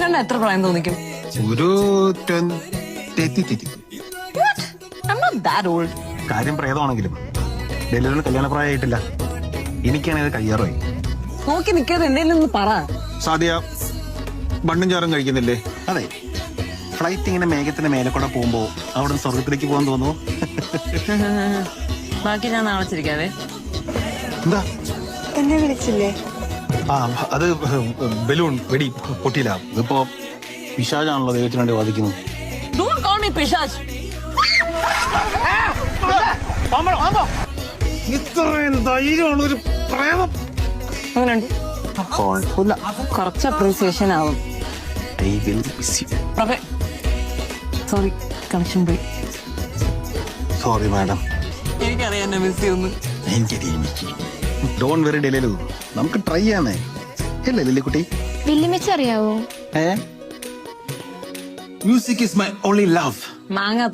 കണ്ട എത്ര പ്രായം തോന്നിക്കും? ഒരു കാര്യം പ്രേതമാണെങ്കിലും ഡെലിവറിന് കല്യാണ പ്രായമായിട്ടില്ല. എനിക്കാണിത് കഴിയാറായി. നോക്കി നിൽക്കാതെ എന്തെങ്കിലും ഒന്ന് പറ. സാധ്യ ബണ്ണും ചാറും കഴിക്കുന്നില്ലേ? അതെ, ഫ്ലൈറ്റ് ഇങ്ങനെ മേഘത്തിന്റെ മേലെ കൂടെ പോകുമ്പോ അവിടെ സ്വർഗത്തിലേക്ക് പോകാൻ തോന്നുന്നു. ബാക്കി ഞാൻ നാളെ ചിരിക്കാവേ. എന്താ എന്നെ വിളിച്ചില്ലേ? ആ അത് ബലൂൺ വെടി പൊട്ടിയില്ല. ഇതിപ്പോ പിശാചാണല്ലോ ദൈവത്തിന് വേണ്ടി വാദിക്കുന്നത്. Don't call me പിശാച്. ഇത്രയും ധൈര്യമുള്ള ഒരു പ്രേതം അങ്ങനെയുണ്ട്. കുഴപ്പമില്ല. കുറച്ച് അപ്രീസിയേഷൻ ആവും. സോറി, കണക്ഷൻ പോയി. Sorry madam. എനിക്കറിയാം എന്നെ മിസ് ചെയ്യുന്നു. ഡോൺ വെറി ഡെലിലു, നമുക്ക് ട്രൈ ചെയ്യാന്നേ. അല്ലേ ലില്ലിക്കുട്ടി? വില്ലിമിച്ച് അറിയാവോ? Music is my only love. മാങ്ങ